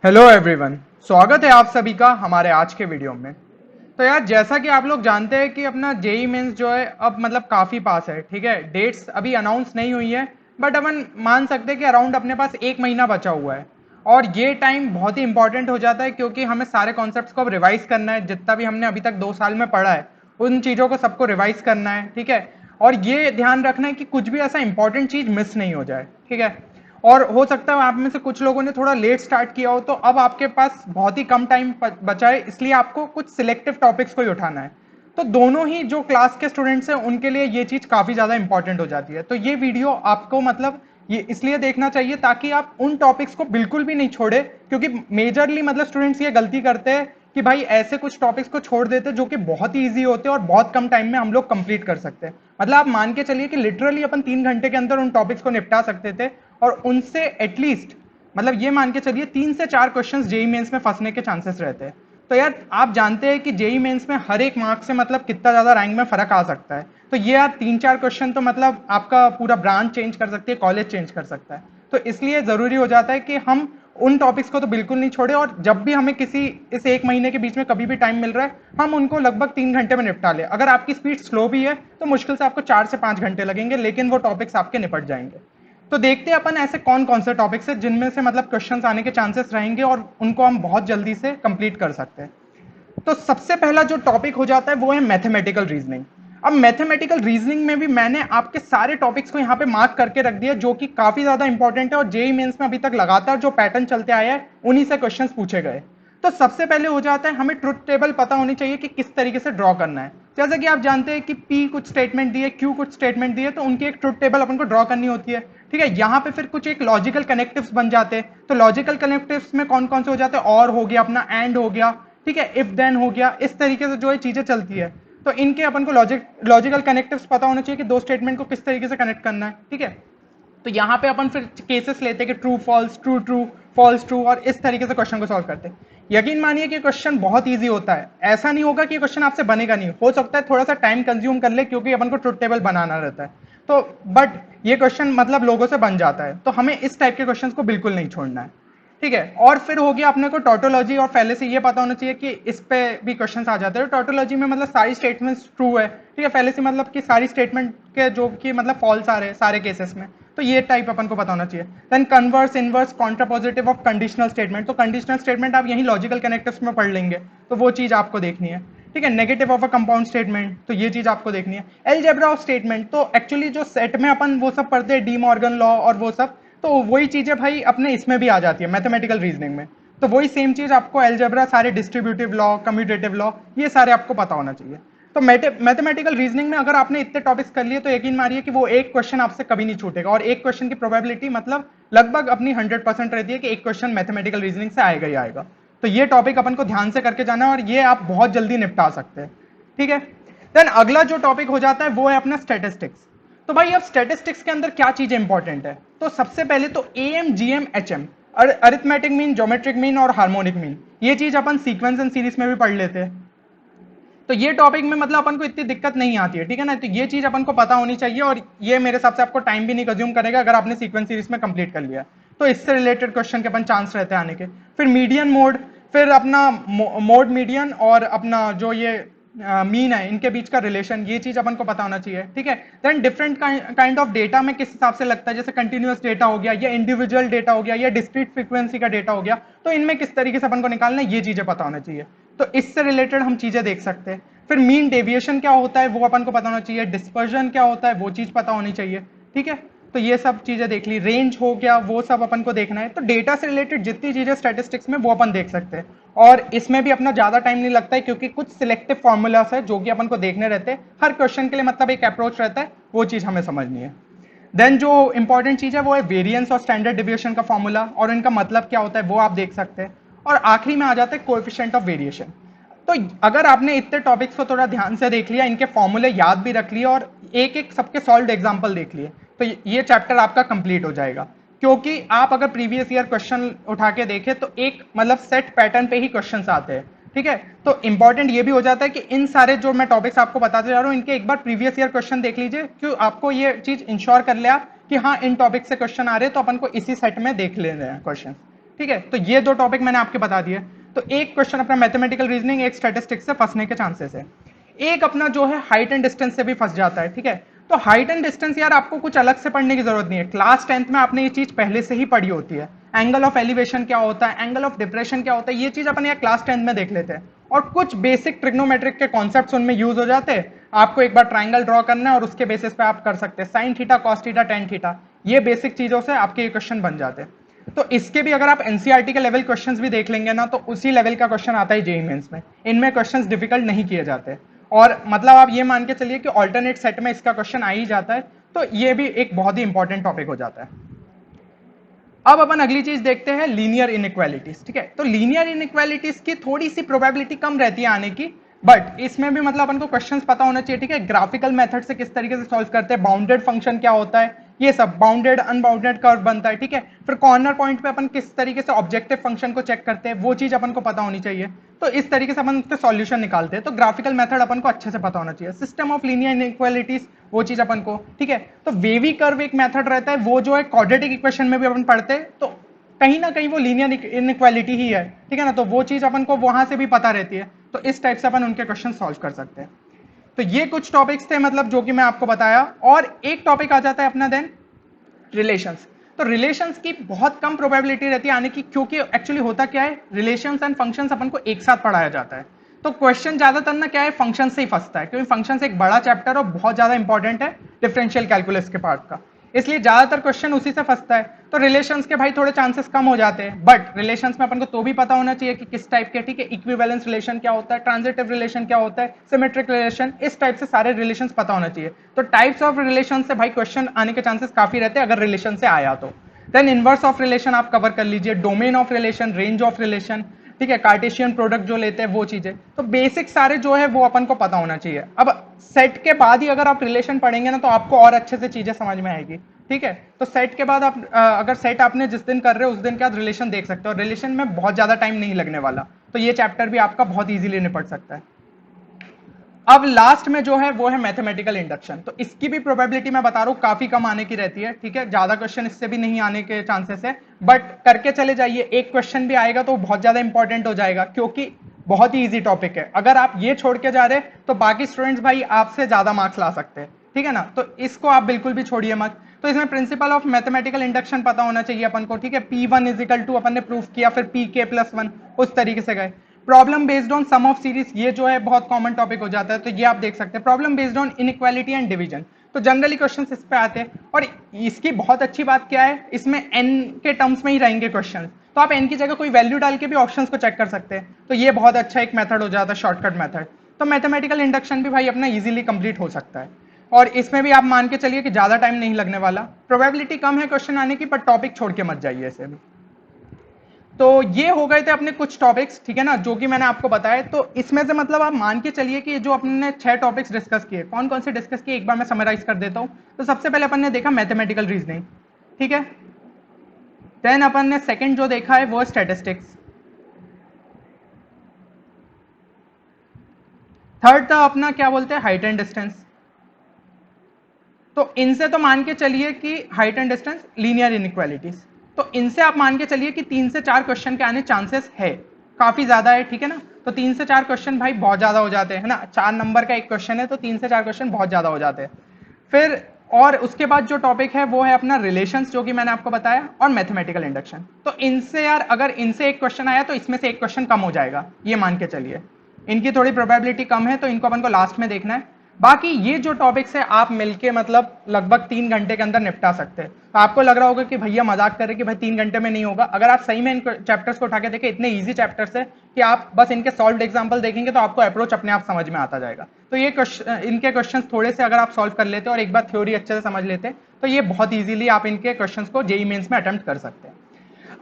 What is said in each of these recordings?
Hello everyone, स्वागत है आप सभी का हमारे आज के वीडियो में। तो यार, जैसा कि आप लोग जानते हैं कि अपना जेई मेंस जो है अब मतलब काफ़ी पास है। ठीक है, डेट्स अभी अनाउंस नहीं हुई है, बट अपन मान सकते हैं कि अराउंड अपने पास एक महीना बचा हुआ है। और ये टाइम बहुत ही इंपॉर्टेंट हो जाता है क्योंकि हमें सारे कॉन्सेप्ट्स को अब रिवाइज करना है। जितना भी हमने अभी तक 2 साल में पढ़ा है उन चीज़ों को सबको रिवाइज करना है। ठीक है, और ये ध्यान रखना है कि कुछ भी ऐसा इंपॉर्टेंट चीज़ मिस नहीं हो जाए। ठीक है, और हो सकता है आप में से कुछ लोगों ने थोड़ा लेट स्टार्ट किया हो, तो अब आपके पास बहुत ही कम टाइम बचा है, इसलिए आपको कुछ सिलेक्टिव टॉपिक्स को ही उठाना है। तो दोनों ही जो क्लास के स्टूडेंट्स हैं उनके लिए ये चीज़ काफ़ी ज़्यादा इंपॉर्टेंट हो जाती है। तो ये वीडियो आपको मतलब ये इसलिए देखना चाहिए ताकि आप उन टॉपिक्स को बिल्कुल भी नहीं छोड़े, क्योंकि मेजरली मतलब स्टूडेंट्स ये गलती करते हैं कि भाई ऐसे कुछ टॉपिक्स को छोड़ देते जो कि बहुत ही ईजी होते हैं और बहुत कम टाइम में हम लोग कंप्लीट कर सकते हैं। मतलब आप मान के चलिए कि लिटरली अपन 3 घंटे के अंदर उन टॉपिक्स को निपटा सकते थे, और उनसे एटलीस्ट मतलब ये मान के चलिए 3 से 4 क्वेश्चंस जेई मेंस में फंसने के चांसेस रहते हैं। तो यार, आप जानते हैं कि जेई मेंस में हर एक मार्क्स से मतलब कितना ज्यादा रैंक में फर्क आ सकता है। तो ये यार 3-4 क्वेश्चन तो मतलब आपका पूरा ब्रांच चेंज कर सकती है, कॉलेज चेंज कर सकता है। तो इसलिए जरूरी हो जाता है कि हम उन टॉपिक्स को तो बिल्कुल नहीं छोड़े, और जब भी हमें किसी इस एक महीने के बीच में कभी भी टाइम मिल रहा है हम उनको लगभग 3 घंटे में निपटा ले। अगर आपकी स्पीड स्लो भी है तो मुश्किल से आपको 4 से 5 घंटे लगेंगे, लेकिन वो टॉपिक्स आपके निपट जाएंगे। तो देखते हैं अपन ऐसे कौन कौन से टॉपिक्स है जिनमें से मतलब क्वेश्चंस आने के चांसेस रहेंगे और उनको हम बहुत जल्दी से कंप्लीट कर सकते हैं। तो सबसे पहला जो टॉपिक हो जाता है वो है मैथमेटिकल रीजनिंग। अब मैथमेटिकल रीजनिंग में भी मैंने आपके सारे टॉपिक्स को यहाँ पे मार्क करके रख दिया जो कि काफी ज्यादा इंपॉर्टेंट है, और जेई मेंस में अभी तक लगातार जो पैटर्न चलते आया है उन्हीं से क्वेश्चंस पूछे गए। तो सबसे पहले हो जाता है हमें ट्रुथ टेबल पता होनी चाहिए कि किस तरीके से ड्रॉ करना है। जैसे कि आप जानते हैं कि पी कुछ स्टेटमेंट दिए, क्यू कुछ स्टेटमेंट दिए, तो उनकी एक ट्रुथ टेबल अपन को ड्रॉ करनी होती है। ठीक है, यहाँ पे फिर कुछ एक लॉजिकल कनेक्टिव्स बन जाते हैं। तो लॉजिकल कनेक्टिव्स में कौन कौन से हो जाते हैं? और हो गया, अपना एंड हो गया, ठीक है, इफ देन हो गया, इस तरीके से जो है चीजें चलती है। तो इनके अपन को लॉजिकल कनेक्टिव्स पता होना चाहिए कि दो स्टेटमेंट को किस तरीके से कनेक्ट करना है। ठीक है, तो यहाँ पे अपन फिर केसेस लेते हैं कि true false, true true, false true, और इस तरीके से क्वेश्चन को सॉल्व करते हैं। यकीन मानिए कि क्वेश्चन बहुत इजी होता है। ऐसा नहीं होगा कि क्वेश्चन आपसे बनेगा नहीं, हो सकता है थोड़ा सा टाइम कंज्यूम कर ले क्योंकि अपन को ट्रुथ टेबल बनाना रहता है। तो बट ये क्वेश्चन मतलब लोगों से बन जाता है, तो हमें इस टाइप के क्वेश्चन को बिल्कुल नहीं छोड़ना है। ठीक है, और फिर हो गया अपने को टोटोलॉजी और फैलेसी, ये पता होना चाहिए कि इस पे भी क्वेश्चंस आ जाते हैं। टोटोलॉजी में मतलब सारी स्टेटमेंट्स ट्रू है। ठीक है, फैलेसी मतलब कि सारी स्टेटमेंट के जो कि मतलब फॉल्स आ रहे हैं सारे केसेस में। तो ये टाइप अपन को पता होना चाहिए। Then converse, inverse, contrapositive of conditional statement. तो कंडीशनल स्टेटमेंट आप यही लॉजिकल कनेक्टिव्स में पढ़ लेंगे, तो वो चीज आपको देखनी है। ठीक है, negative of a compound statement, तो ये चीज आपको देखनी है। एलजेब्रा ऑफ स्टेटमेंट, तो एक्चुअली जो सेट में अपन वो सब पढ़ते हैं, डी मॉर्गन लॉ और वो सब, तो वही चीजें भाई अपने इसमें भी आ जाती है मैथमेटिकल रीजनिंग में। तो वही सेम चीज आपको एलजेब्रा, सारे डिस्ट्रीब्यूटिव लॉ, कम्यूटेटिव लॉ, ये सारे आपको पता होना चाहिए। तो मैथमेटिकल रीजनिंग में अगर आपने इतने टॉपिक्स कर लिए तो यकीन मानिए कि वो एक क्वेश्चन आपसे कभी नहीं छूटेगा, और एक क्वेश्चन की प्रोबेबिलिटी मतलब लगभग अपनी 100% रहती है कि एक क्वेश्चन मैथमेटिकल रीजनिंग से आएगा ही आएगा। तो ये टॉपिक अपन को ध्यान से करके जाना है और ये आप बहुत जल्दी निपटा सकते हैं। ठीक है, देन अगला जो टॉपिक हो जाता है वो है अपना स्टैटिस्टिक्स। तो भाई अब स्टैटिस्टिक्स के अंदर क्या चीजें इंपॉर्टेंट है? तो सबसे पहले तो am, GM, HM, arithmetic mean, geometric mean और हार्मोनिक मीन, ये चीज अपन सीक्वेंस एंड सीरीज में भी पढ़ लेते हैं। तो ये टॉपिक में मतलब अपन को इतनी दिक्कत नहीं आती है। ठीक है ना, तो ये चीज अपन को पता होनी चाहिए, और ये मेरे हिसाब से आपको टाइम भी नहीं कंज्यूम करेगा अगर आपने सीक्वेंस सीरीज में कंप्लीट कर लिया। तो इससे रिलेटेड क्वेश्चन के अपन चांस रहते हैं आने के। फिर मीडियन मोड, फिर अपना मोड मीडियन और अपना जो ये मीन है, इनके बीच का रिलेशन, ये चीज अपन को पता होना चाहिए। ठीक है, then different kind of data में किस हिसाब से लगता है, जैसे कंटिन्यूअस डेटा हो गया, या इंडिविजुअल डेटा हो गया, या डिस्क्रीट फ्रीक्वेंसी का डेटा हो गया, तो इनमें किस तरीके से अपन को निकालना है, ये चीजें पता होना चाहिए। तो इससे रिलेटेड हम चीजें देख सकते हैं। फिर मीन डेविएशन क्या होता है वो अपन को पता होना चाहिए, डिस्पर्जन क्या होता है वो चीज पता होनी चाहिए। ठीक है, तो ये सब चीजें देख ली, रेंज हो गया, वो सब अपन को देखना है। तो डेटा से रिलेटेड जितनी चीजें स्टैटिस्टिक्स में वो अपन देख सकते हैं, और इसमें भी अपना ज्यादा टाइम नहीं लगता है क्योंकि कुछ सिलेक्टिव फॉर्मूलास है जो कि अपन को देखने रहते हैं। हर क्वेश्चन के लिए मतलब एक अप्रोच रहता है, वो चीज हमें समझनी है। देन जो इंपॉर्टेंट चीज है वो है वेरिएंस और स्टैंडर्ड डिविएशन का फॉर्मूला, और इनका मतलब क्या होता है वो आप देख सकते हैं। और आखिरी में आ जाता है कोएफिशिएंट ऑफ वेरिएशन। तो अगर आपने इतने टॉपिक्स को थोड़ा ध्यान से देख लिया, इनके फॉर्मूले याद भी रख लिए, और एक एक सबके सॉल्व एग्जाम्पल देख लिए, तो ये चैप्टर आपका कंप्लीट हो जाएगा। क्योंकि आप अगर प्रीवियस ईयर क्वेश्चन उठा के देखें तो एक मतलब सेट पैटर्न पे ही क्वेश्चंस आते हैं। ठीक है, तो इंपॉर्टेंट ये भी हो जाता है कि इन सारे जो मैं टॉपिक्स आपको बताते जा रहा हूँ इनके एक बार प्रीवियस ईयर क्वेश्चन देख लीजिए, क्यों आपको ये चीज इंश्योर कर ले आप कि हाँ इन टॉपिक से क्वेश्चन आ रहे हैं, तो अपन को इसी सेट में देख लेने हैं क्वेश्चन। ठीक है, तो ये दो टॉपिक मैंने आपके बता दिए। तो एक क्वेश्चन अपना मैथमेटिकल रीजनिंग, एक स्टैटिस्टिक्स से फंसने के चांसेस है। एक अपना जो है हाइट एंड डिस्टेंस से भी फंस जाता है। ठीक है, तो हाइट एंड डिस्टेंस यार आपको कुछ अलग से पढ़ने की जरूरत नहीं है, क्लास 10th में आपने ये चीज पहले से ही पढ़ी होती है। एंगल ऑफ एलिवेशन क्या होता है, एंगल ऑफ डिप्रेशन क्या होता है, ये चीज अपन यार क्लास 10th में देख लेते हैं। और कुछ बेसिक ट्रिग्नोमेट्रिक के कॉन्सेप्ट्स उनमें यूज हो जाते हैं। आपको एक बार ट्राइंगल ड्रॉ करना है और उसके बेसिस पे आप कर सकते हैं sine theta, cos theta, tan theta, ये बेसिक चीजों से आपके ये क्वेश्चन बन जाते हैं। तो इसके भी अगर आप एनसीईआरटी के लेवल क्वेश्चंस भी देख लेंगे ना, तो उसी लेवल का क्वेश्चन आता है जेईई मेंस में। इनमें क्वेश्चंस डिफिकल्ट नहीं किए जाते, और मतलब आप ये मान के चलिए कि ऑल्टरनेट सेट में इसका क्वेश्चन आ ही जाता है। तो ये भी एक बहुत ही इंपॉर्टेंट टॉपिक हो जाता है। अब अपन अगली चीज देखते हैं, लीनियर इनइक्वालिटीज। ठीक है, तो लीनियर इनइक्वालिटीज की थोड़ी सी प्रोबेबिलिटी कम रहती है आने की, बट इसमें भी मतलब अपन को क्वेश्चंस पता होना चाहिए। ठीक है, ग्राफिकल मेथड से किस तरीके से सॉल्व करते हैं, बाउंडेड फंक्शन क्या होता है, ये सब बाउंडेड अनबाउंडेड कर्व बनता है। ठीक है, फिर कॉर्नर पॉइंट पे अपन किस तरीके से ऑब्जेक्टिव फंक्शन को चेक करते हैं, वो चीज अपन को पता होनी चाहिए। तो इस तरीके से अपन उसके सॉल्यूशन निकालते हैं। तो ग्राफिकल मेथड अपन को अच्छे से पता होना चाहिए। सिस्टम ऑफ लीनियर इनइक्वालिटीज, वो चीज अपन को, ठीक है। तो वेवी कर्व एक मेथड रहता है, वो जो है क्वाड्रेटिक इक्वेशन में भी अपन पढ़ते हैं। तो कहीं ना कहीं वो लीनियर इनइक्वालिटी ही है, ठीक है ना, तो वो चीज अपन को वहां से भी पता रहती है। तो इस टाइप से अपन उनके क्वेश्चन सॉल्व कर सकते हैं। तो ये कुछ टॉपिक्स थे मतलब जो कि मैं आपको बताया। और एक टॉपिक आ जाता है अपना देन रिलेशंस। तो रिलेशंस की बहुत कम प्रोबेबिलिटी रहती है आने की, क्योंकि एक्चुअली होता क्या है, रिलेशंस एंड फंक्शंस अपन को एक साथ पढ़ाया जाता है। तो क्वेश्चन ज्यादातर ना क्या है, फंक्शन से ही फंसता है, क्योंकि फंक्शन एक बड़ा चैप्टर और बहुत ज्यादा इंपॉर्टेंट है डिफरेंशियल कैलकुलस के पार्ट का, इसलिए ज्यादातर क्वेश्चन उसी से फंसता है। तो रिलेशंस के भाई थोड़े चांसेस कम हो जाते हैं, बट रिलेशंस में अपन को तो भी पता होना चाहिए कि किस टाइप के, ठीक है, इक्विवेलेंस रिलेशन क्या होता है, ट्रांजिटिव रिलेशन क्या होता है, सिमेट्रिक रिलेशन, इस टाइप से सारे रिलेशंस पता होना चाहिए। तो टाइप्स ऑफ रिलेशन से भाई क्वेश्चन आने के चांसेस काफी रहते हैं अगर रिलेशन से आया तो। देन इनवर्स ऑफ रिलेशन आप कवर कर लीजिए, domain of relation, range of relation, ठीक है, कार्टेशियन प्रोडक्ट जो लेते हैं वो चीजें। तो बेसिक सारे जो है वो अपन को पता होना चाहिए। अब सेट के बाद ही अगर आप रिलेशन पढ़ेंगे ना, तो आपको और अच्छे से चीजें समझ में आएगी। ठीक है, तो सेट के बाद आप अगर सेट आपने जिस दिन कर रहे हो उस दिन के बाद रिलेशन देख सकते हो, और रिलेशन में बहुत ज्यादा टाइम नहीं लगने वाला, तो ये चैप्टर भी आपका बहुत इजीली निपट सकता है। अब लास्ट में जो है वो है मैथमेटिकल इंडक्शन। तो इसकी भी प्रोबेबिलिटी मैं बता रहा हूं काफी कम आने की रहती है। ठीक है, ज्यादा क्वेश्चन इससे भी नहीं आने के चांसेस है, बट करके चले जाइए, एक क्वेश्चन भी आएगा तो बहुत ज्यादा इंपॉर्टेंट हो जाएगा, क्योंकि बहुत ही इजी टॉपिक है। अगर आप ये छोड़ के जा रहे तो बाकी स्टूडेंट्स भाई आपसे ज्यादा मार्क्स ला सकते हैं, ठीक है ना, तो इसको आप बिल्कुल भी छोड़िए मत। तो इसमें प्रिंसिपल ऑफ मैथमेटिकल इंडक्शन पता होना चाहिए अपन को। ठीक है, P1 इजिकल टू अपन ने प्रूफ किया, फिर PK+1 उस तरीके से गए। Problem based on some of series, ये जो है बहुत कॉमन टॉपिक हो जाता है, तो ये आप देख सकते हैं। Problem based on inequality and division, तो जनरली क्वेश्चंस इस पे आते हैं। और इसकी बहुत अच्छी बात क्या है, इसमें n के टर्म्स में ही रहेंगे क्वेश्चन, तो आप n की जगह कोई वैल्यू डाल के भी ऑप्शंस को चेक कर सकते हैं। तो ये बहुत अच्छा एक मेथड हो जाता है, शॉर्टकट मेथड। तो मैथमेटिकल इंडक्शन भी भाई अपना इजीली कंप्लीट हो सकता है, और इसमें भी आप मान के चलिए कि ज्यादा टाइम नहीं लगने वाला। प्रोबेबिलिटी कम है क्वेश्चन आने की, पर टॉपिक छोड़ के मत जाइए इसे भी। तो ये हो गए थे अपने कुछ टॉपिक्स, ठीक है ना, जो कि मैंने आपको बताया। तो इसमें से मतलब आप मान के चलिए कि जो अपने 6 टॉपिक्स डिस्कस किए, कौन कौन से डिस्कस किए, एक बार मैं समराइज कर देता हूं। तो सबसे पहले अपन ने देखा मैथमेटिकल रीजनिंग, ठीक है। देन अपन ने सेकंड जो देखा है वो स्टैटिस्टिक्स। थर्ड था अपना क्या बोलते हैं, हाइट एंड डिस्टेंस। तो इनसे तो मान के चलिए कि height and distance, linear inequalities, तो इनसे आप मान के चलिए कि 3 से 4 क्वेश्चन के आने चांसेस है, काफी ज्यादा है, ठीक है ना। तो 3 से 4 क्वेश्चन भाई बहुत ज्यादा हो जाते हैं, है ना, 4 नंबर का एक क्वेश्चन है, तो 3 से 4 क्वेश्चन बहुत ज्यादा हो जाते हैं। फिर और उसके बाद जो टॉपिक है वो है अपना रिलेशंस, जो कि मैंने आपको बताया, और मैथमेटिकल इंडक्शन। तो इनसे यार अगर इनसे एक क्वेश्चन आया तो इसमें से एक क्वेश्चन कम हो जाएगा, ये मान के चलिए। इनकी थोड़ी प्रोबेबिलिटी कम है, तो इनको अपन को लास्ट में देखना है। बाकी ये जो टॉपिक्स है आप मिलके मतलब लगभग 3 घंटे के अंदर निपटा सकते हैं। तो आपको लग रहा होगा कि भैया मजाक कर रहे कि भाई 3 घंटे में नहीं होगा। अगर आप सही में इन चैप्टर्स को उठा के देखें, इतने इजी चैप्टर्स है कि आप बस इनके सॉल्व एग्जाम्पल देखेंगे तो आपको अप्रोच अपने आप समझ में आता जाएगा। तो ये इनके क्वेश्चन थोड़े से अगर आप सॉल्व कर लेते और एक बार थ्योरी अच्छे से समझ लेते, तो ये बहुत ईजिली आप इनके क्वेश्चन को जेईई मेंस में अटेम्प्ट कर सकते हैं।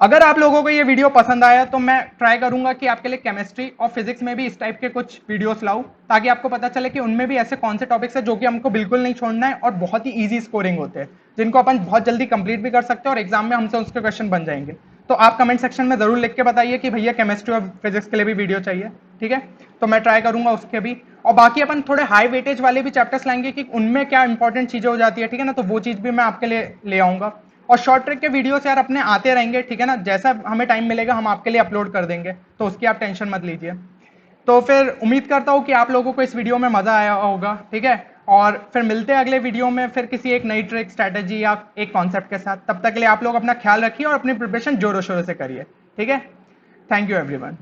अगर आप लोगों को ये वीडियो पसंद आया तो मैं ट्राई करूंगा कि आपके लिए केमिस्ट्री और फिजिक्स में भी इस टाइप के कुछ वीडियोस लाऊं, ताकि आपको पता चले कि उनमें भी ऐसे कौन से टॉपिक्स है जो कि हमको बिल्कुल नहीं छोड़ना है और बहुत ही इजी स्कोरिंग होते हैं, जिनको अपन बहुत जल्दी कंप्लीट भी कर सकते हैं और एग्जाम में हमसे उसके क्वेश्चन बन जाएंगे। तो आप कमेंट सेक्शन में जरूर लिख के बताइए कि भैया केमिस्ट्री और फिजिक्स के लिए भी वीडियो चाहिए, ठीक है। तो मैं ट्राई करूंगा उसके भी। और बाकी अपन थोड़े हाई वेटेज वाले भी चैप्टर्स लाएंगे कि उनमें क्या इंपॉर्टेंट चीजें हो जाती है, ठीक है ना, तो वो चीज भी मैं आपके लिए ले आऊंगा। और शॉर्ट ट्रिक के वीडियोस यार अपने आते रहेंगे, ठीक है ना, जैसा हमें टाइम मिलेगा हम आपके लिए अपलोड कर देंगे, तो उसकी आप टेंशन मत लीजिए। तो फिर उम्मीद करता हूँ कि आप लोगों को इस वीडियो में मजा आया होगा, ठीक है। और फिर मिलते हैं अगले वीडियो में फिर किसी एक नई ट्रिक, स्ट्रैटेजी या एक कॉन्सेप्ट के साथ। तब तक के लिए आप लोग अपना ख्याल रखिए और अपनी प्रिपरेशन जोरों शोरों से करिए, ठीक है। Thank you everyone.